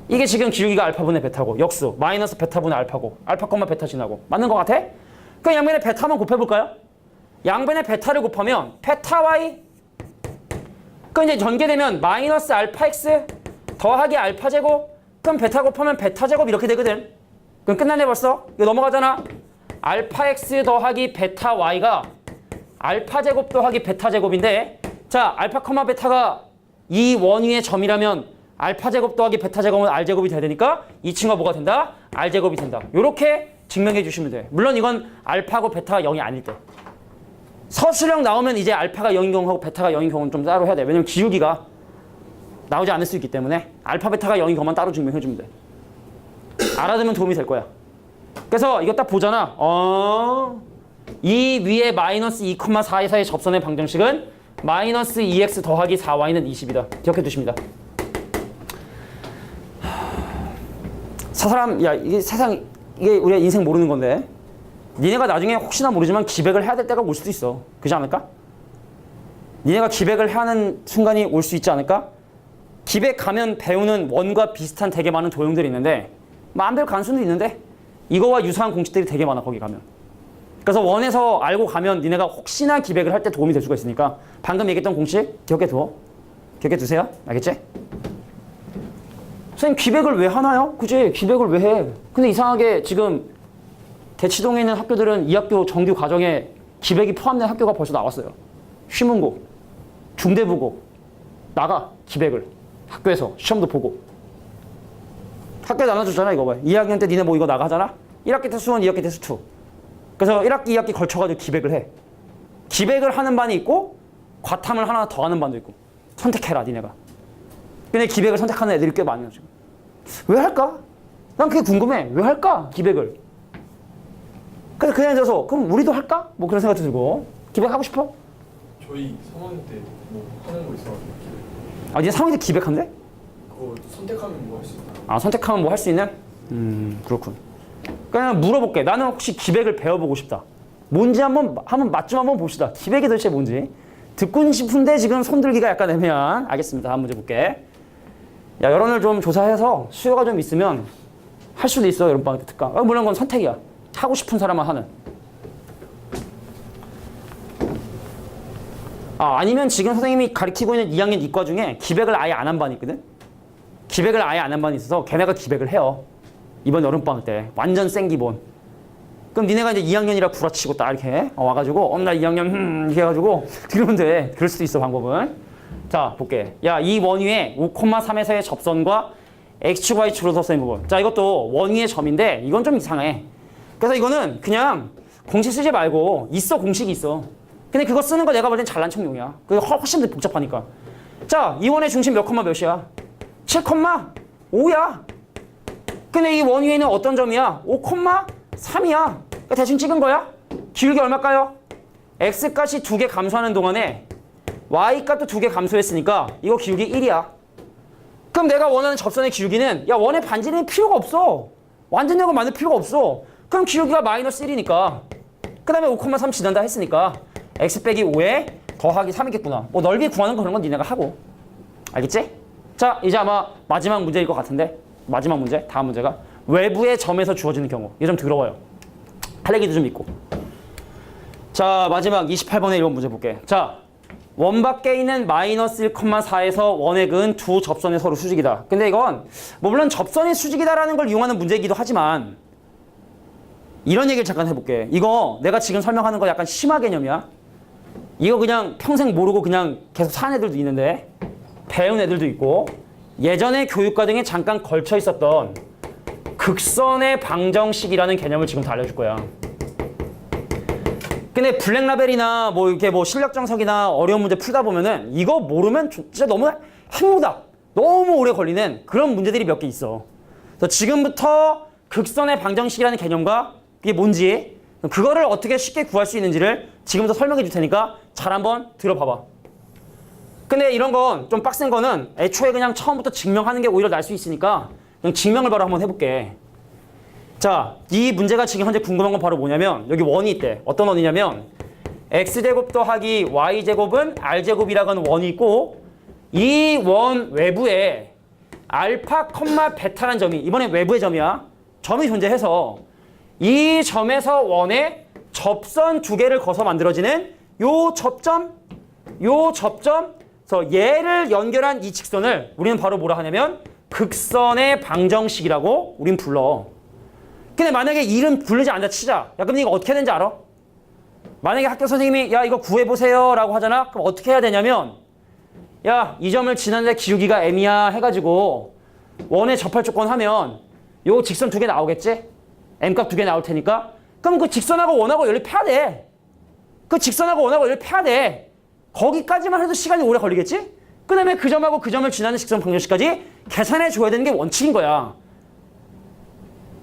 이게 지금 기울기가 알파분의 베타고 역수 마이너스 베타분의 알파고 알파, 베타 지나고 맞는 것 같아? 그럼 양변에 베타 한번 곱해볼까요? 양변에 베타를 곱하면 베타 y 그럼 이제 전개되면 마이너스 알파 x 더하기 알파 제곱 그럼 베타 곱하면 베타 제곱 이렇게 되거든. 그럼 끝났네 벌써. 이거 넘어가잖아. 알파 x 더하기 베타 y가 알파 제곱 더하기 베타 제곱인데 자 알파, 베타가 이 원위의 점이라면 알파 제곱 더하기 베타 제곱은 r 제곱이 돼야 되니까 이 친구가 뭐가 된다? r 제곱이 된다. 요렇게 증명해 주시면 돼. 물론 이건 알파고 베타가 0이 아닐 때. 서술형 나오면 이제 알파가 0인 경우하고 베타가 0인 경우는 좀 따로 해야 돼. 왜냐면 기울기가 나오지 않을 수 있기 때문에 알파, 베타가 0인 것만 따로 증명해 주면 돼. 알아두면 도움이 될 거야. 그래서 이거 딱 보잖아. 이 위에 마이너스 2,4에서의 접선의 방정식은 마이너스 2x 더하기 4y는 20이다. 기억해 두십니다. 이게 세상, 이게 우리가 인생 모르는 건데 니네가 나중에 혹시나 모르지만 기백을 해야 될 때가 올 수도 있어. 그렇지 않을까? 니네가 기백을 하는 순간이 올 수 있지 않을까? 기백 가면 배우는 원과 비슷한 되게 많은 도형들이 있는데 마음대로 간 수는 있는데 이거와 유사한 공식들이 되게 많아 거기 가면. 그래서 원에서 알고 가면 니네가 혹시나 기백을 할 때 도움이 될 수가 있으니까 방금 얘기했던 공식 기억해 둬. 기억해 두세요. 알겠지? 선생님 기백을 왜 하나요? 그치? 기백을 왜 해? 근데 이상하게 지금 대치동에 있는 학교들은 이 학교 정규 과정에 기백이 포함된 학교가 벌써 나왔어요. 휘문고, 중대부고 나가 기백을 학교에서 시험도 보고 학교에 나눠줬잖아 이거 봐. 2학년 때 니네 뭐 이거 나가잖아? 1학기 때 수원, 2학기 때 수투. 그래서 1학기, 2학기 걸쳐가지고 기백을 해. 기백을 하는 반이 있고 과탐을 하나 더 하는 반도 있고 선택해라 니네가. 근데 기백을 선택하는 애들이 꽤 많아요 지금. 왜 할까? 난 그게 궁금해. 왜 할까? 기백을. 그래서 그냥 앉아서 그럼 우리도 할까? 뭐 그런 생각도 들고. 기백하고 싶어?
저희 3학년 때 뭐 하는 거 있어가지고 기백.
아 니네 3학년 때 기백한대?
그거 선택하면 뭐 할 수 있나?
아 선택하면 뭐 할 수 있는? 그렇군. 그냥 물어볼게. 나는 혹시 기백을 배워보고 싶다. 뭔지 한번 맛 좀 한번 봅시다. 기백이 도대체 뭔지. 듣고 싶은데 지금 손들기가 약간 애매한. 알겠습니다. 다음 문제 볼게. 야 여론을 좀 조사해서 수요가 좀 있으면 할 수도 있어. 여름방학 때 특강. 물론 그건 선택이야. 하고 싶은 사람만 하는. 아니면 지금 선생님이 가르치고 있는 2학년 이과 중에 기백을 아예 안 한 반이 있거든? 기백을 아예 안 한 반이 있어서 걔네가 기백을 해요. 이번 여름방학 때. 완전 생 기본. 그럼 니네가 이제 2학년이라 구라치고 딱 이렇게 와가지고 나 2학년 이렇게 해가지고 이러면 돼. 그럴 수도 있어 방법은. 자 볼게. 야 이 원위의 5,3에서의 접선과 x축 y축으로 써인 부분. 자 이것도 원위의 점인데 이건 좀 이상해. 그래서 이거는 그냥 공식 쓰지 말고 있어 공식이 있어. 근데 그거 쓰는 거 내가 볼 땐 잘난 척용이야. 그게 훨씬 더 복잡하니까. 자 이 원의 중심 몇 콤마 몇이야? 7,5야. 근데 이 원위에는 어떤 점이야? 5,3이야. 그러니까 대충 찍은 거야. 기울기 얼마일까요? x값이 2개 감소하는 동안에 y값도 2개 감소했으니까 이거 기울기 1이야. 그럼 내가 원하는 접선의 기울기는 야 원의 반지름이 필요가 없어. 완전역을 만들 필요가 없어. 그럼 기울기가 마이너스 1이니까 그 다음에 5,3 지난다 했으니까 x 빼기 5에 더하기 3이겠구나. 뭐 넓이 구하는 거 그런 건 니네가 하고. 알겠지? 자 이제 아마 마지막 문제일 것 같은데 마지막 문제, 다음 문제가 외부의 점에서 주어지는 경우. 이게 좀 더러워요. 할 얘기도 좀 있고. 자 마지막 28번의 1번 문제 볼게. 자 원 밖에 있는 마이너스 1,4에서 원에 그은 두 접선의 서로 수직이다. 근데 이건 뭐 물론 접선이 수직이다라는 걸 이용하는 문제이기도 하지만 이런 얘기를 잠깐 해볼게. 이거 내가 지금 설명하는 거 약간 심화 개념이야. 이거 그냥 평생 모르고 그냥 계속 사는 애들도 있는데 배운 애들도 있고 예전에 교육과정에 잠깐 걸쳐 있었던 극선의 방정식이라는 개념을 지금 다 알려줄 거야. 근데 블랙라벨이나 뭐 이렇게 뭐 실력 정석이나 어려운 문제 풀다 보면은 이거 모르면 진짜 너무 핵무답, 너무 오래 걸리는 그런 문제들이 몇 개 있어. 그래서 지금부터 극선의 방정식이라는 개념과 그게 뭔지 그거를 어떻게 쉽게 구할 수 있는지를 지금부터 설명해 줄 테니까 잘 한번 들어봐봐. 근데 이런 건 좀 빡센 거는 애초에 그냥 처음부터 증명하는 게 오히려 날 수 있으니까 그냥 증명을 바로 한번 해볼게. 자, 이 문제가 지금 현재 궁금한 건 바로 뭐냐면 여기 원이 있대. 어떤 원이냐면 x제곱 더하기 y제곱은 r제곱이라고 하는 원이 있고 이 원 외부에 알파, 베타라는 점이 이번엔 외부의 점이야. 점이 존재해서 이 점에서 원에 접선 두 개를 거서 만들어지는 요 접점, 그래서 얘를 연결한 이 직선을 우리는 바로 뭐라 하냐면 극선의 방정식이라고 우린 불러. 근데 만약에 이름 부르지 않자 치자. 야 그럼 이거 어떻게 되는지 알아? 만약에 학교 선생님이 야 이거 구해보세요 라고 하잖아. 그럼 어떻게 해야 되냐면 야 이 점을 지났는데 기울기가 m이야 해가지고 원에 접할 조건 하면 요 직선 두 개 나오겠지? m값 두 개 나올 테니까 그럼 그 직선하고 원하고 연립해야 돼. 그 직선하고 원하고 연립해야 돼. 거기까지만 해도 시간이 오래 걸리겠지? 그 다음에 그 점하고 그 점을 지나는 직선 방정식까지 계산해 줘야 되는 게 원칙인 거야.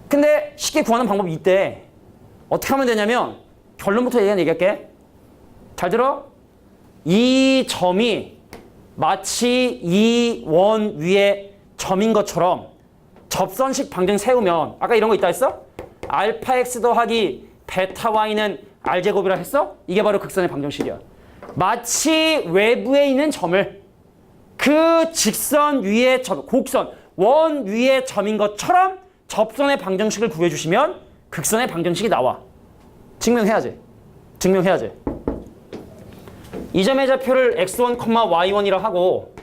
근데 쉽게 구하는 방법이 있대. 어떻게 하면 되냐면 결론부터 얘기할게. 잘 들어? 이 점이 마치 이 원 위에 점인 것처럼 접선식 방정 세우면 아까 이런 거 있다 했어? 알파 x 더하기 베타 y는 r제곱이라 했어? 이게 바로 극선의 방정식이야. 마치 외부에 있는 점을 그 직선 위에 점, 곡선, 원 위에 점인 것처럼 접선의 방정식을 구해주시면 극선의 방정식이 나와. 증명해야지. 이 점의 좌표를 x1, y1이라 하고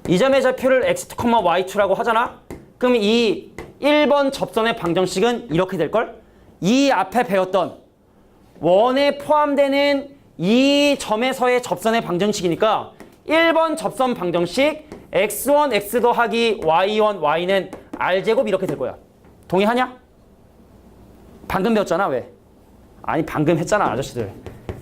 이 점의 좌표를 x2, y2라고 하잖아. 그럼 이 1번 접선의 방정식은 이렇게 될걸? 이 앞에 배웠던 원에 포함되는 이 점에서의 접선의 방정식이니까 1번 접선 방정식 x1, x 더하기 y1, y는 r제곱 이렇게 될 거야. 동의하냐? 방금 배웠잖아. 왜? 아니 방금 했잖아 아저씨들.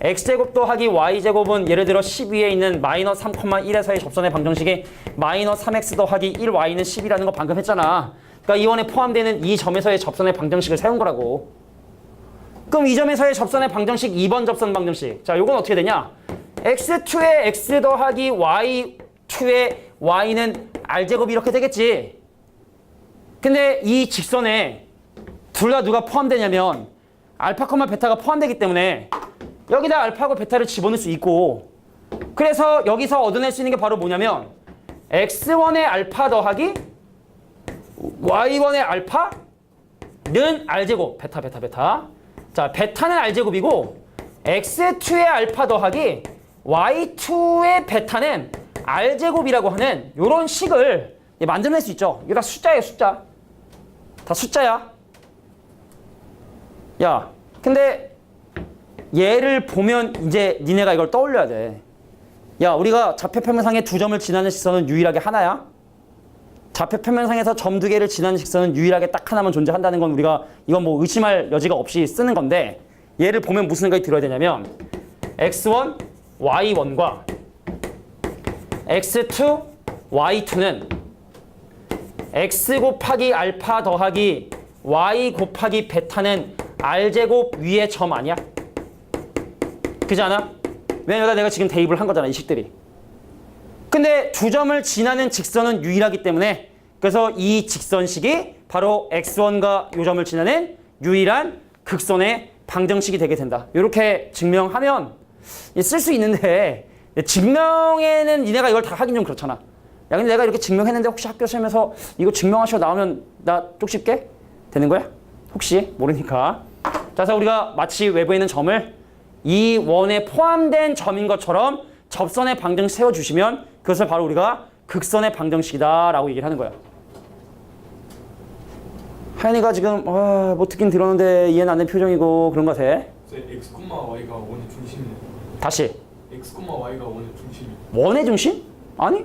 x제곱 더하기 y제곱은 예를 들어 10 위에 있는 마이너스 3,1에서의 접선의 방정식이 마이너스 3x 더하기 1y는 10이라는 거 방금 했잖아. 그러니까 이 원에 포함되는 이 점에서의 접선의 방정식을 세운 거라고. 그럼 이 점에서의 접선의 방정식 2번 접선 방정식. 자, 요건 어떻게 되냐? x2에 x 더하기 y2에 y는 r제곱이 이렇게 되겠지. 근데 이 직선에 둘 다 누가 포함되냐면 알파, 베타가 포함되기 때문에 여기다 알파하고 베타를 집어넣을 수 있고 그래서 여기서 얻어낼 수 있는 게 바로 뭐냐면 x1의 알파 더하기 y1의 알파는 r제곱 베타 자 베타는 r제곱이고 x2의 알파 더하기 y2의 베타는 r제곱이라고 하는 이런 식을 만들어낼 수 있죠. 이거 다 숫자예요, 숫자. 다 숫자야. 야, 근데 얘를 보면 이제 니네가 이걸 떠올려야 돼. 야, 우리가 좌표평면상의 두 점을 지나는 직선은 유일하게 하나야? 좌표평면상에서 점 두 개를 지나는 직선은 유일하게 딱 하나만 존재한다는 건 우리가 이건 뭐 의심할 여지가 없이 쓰는 건데, 얘를 보면 무슨 생각이 들어야 되냐면 x1, y1과 x2, y2는 x 곱하기 알파 더하기 y 곱하기 베타는 r제곱 위의 점 아니야? 그지 않아? 왜냐면 내가 지금 대입을 한 거잖아, 이 식들이. 근데 두 점을 지나는 직선은 유일하기 때문에, 그래서 이 직선식이 바로 x1과 요 점을 지나는 유일한 극선의 방정식이 되게 된다. 이렇게 증명하면 쓸 수 있는데, 증명에는 니네가 이걸 다 하긴 좀 그렇잖아. 야, 근데 내가 이렇게 증명했는데 혹시 학교 시험에서 이거 증명하셔 나오면 나 쪽집게? 되는 거야? 혹시 모르니까. 자, 그래서 우리가 마치 외부에 있는 점을 이 원에 포함된 점인 것처럼 접선의 방정식 세워주시면 그것을 바로 우리가 극선의 방정식이다 라고 얘기를 하는 거야. 하연이가 지금 뭐 듣긴 들었는데 이해는 안 된 표정이고 그런 것 같아.
x, y가 원의 중심이에요.
다시.
x, y가 원의 중심이에요.
원의 중심? 아니.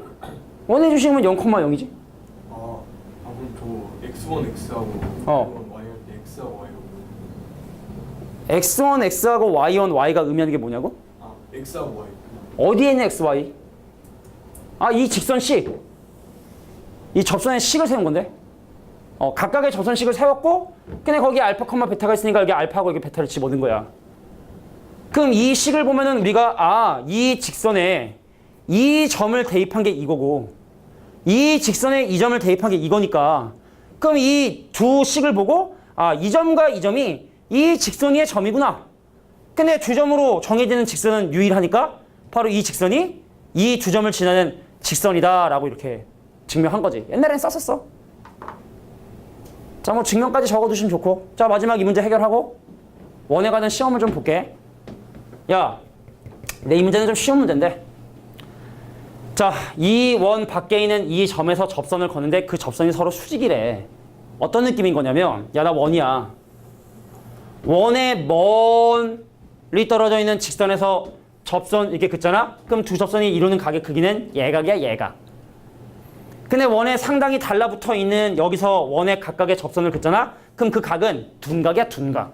원의 중심은 0,0이지.
그럼 저 x1, x하고 y1, x하고 y하고
x1, x하고 y1, y가 의미하는 게 뭐냐고?
x하고 y.
어디에 있는 x, y? 이 직선식. 이 접선의 식을 세운 건데. 각각의 접선식을 세웠고, 근데 거기에 알파, 베타가 있으니까 여기 알파하고 여기 베타를 집어넣은 거야. 그럼 이 식을 보면은 우리가 이 직선에 이 점을 대입한 게 이거고, 이 직선에 이 점을 대입한 게 이거니까, 그럼 이 두 식을 보고 이 점과 이 점이 이 직선 위의 점이구나. 근데 두 점으로 정해지는 직선은 유일하니까 바로 이 직선이 이 두 점을 지나는 직선이다 라고 이렇게 증명한 거지. 옛날엔 썼었어. 자, 뭐 증명까지 적어두시면 좋고. 자, 마지막 이 문제 해결하고 원에 관한 시험을 좀 볼게. 야, 내 이 문제는 좀 쉬운 문제인데, 자, 이 원 밖에 있는 이 점에서 접선을 거는데 그 접선이 서로 수직이래. 어떤 느낌인 거냐면, 야, 나 원이야. 원에 멀리 떨어져 있는 직선에서 접선 이렇게 긋잖아? 그럼 두 접선이 이루는 각의 크기는 얘각이야, 얘각. 근데 원에 상당히 달라붙어 있는 여기서 원의 각각의 접선을 긋잖아? 그럼 그 각은 둔각이야, 둔각.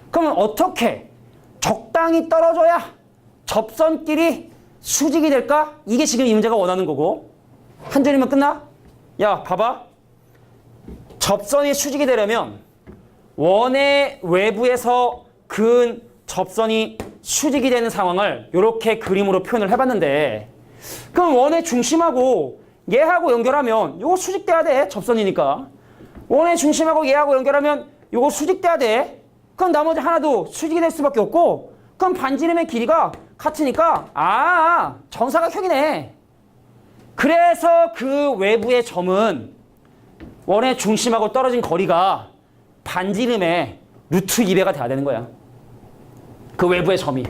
그러면 어떻게 적당히 떨어져야 접선끼리 수직이 될까? 이게 지금 이 문제가 원하는 거고. 한 줄이면 끝나? 야, 봐봐. 접선이 수직이 되려면 원의 외부에서 그은 접선이 수직이 되는 상황을 이렇게 그림으로 표현을 해봤는데, 그럼 원의 중심하고 얘하고 연결하면 이거 수직돼야 돼. 접선이니까. 원의 중심하고 얘하고 연결하면 이거 수직돼야 돼. 그럼 나머지 하나도 수직이 될 수밖에 없고, 그럼 반지름의 길이가 같으니까 정사각형이네. 그래서 그 외부의 점은 원의 중심하고 떨어진 거리가 반지름의 루트 2배가 돼야 되는 거야. 그 외부의 점이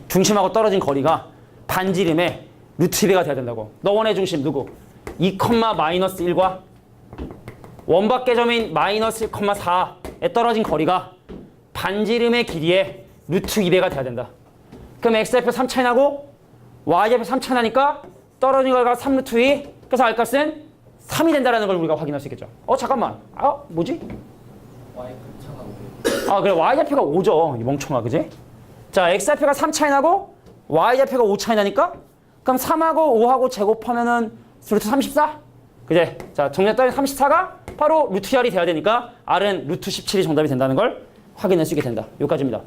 중심하고 떨어진 거리가 반지름의 루트 2배가 돼야 된다고. 너 원의 중심 누구? 2,-1과 원 밖의 점인 마이너스 1,4에 떨어진 거리가 반지름의 길이의 루트 2배가 돼야 된다. 그럼 x좌표 3 차이 나고 y좌표 3 차이 나니까 떨어진 거리가 3루트 2. 그래서 r값은 3이 된다는 걸 우리가 확인할 수 있겠죠. 잠깐만. 뭐지? 그래, y좌표가 5죠. 이 멍청아, 그지? 자, x좌표가 3 차이 나고 y좌표가 5 차이 나니까, 그럼 3하고 5하고 제곱하면은 루트 34? 그제? 자, 정렬 따위 34가 바로 루트 r이 돼야 되니까 r은 루트 17이 정답이 된다는 걸 확인할 수 있게 된다. 여기까지입니다.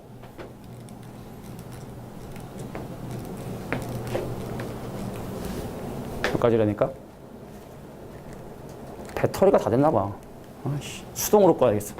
여기까지라니까? 배터리가 다 됐나 봐. 수동으로 꺼야겠어.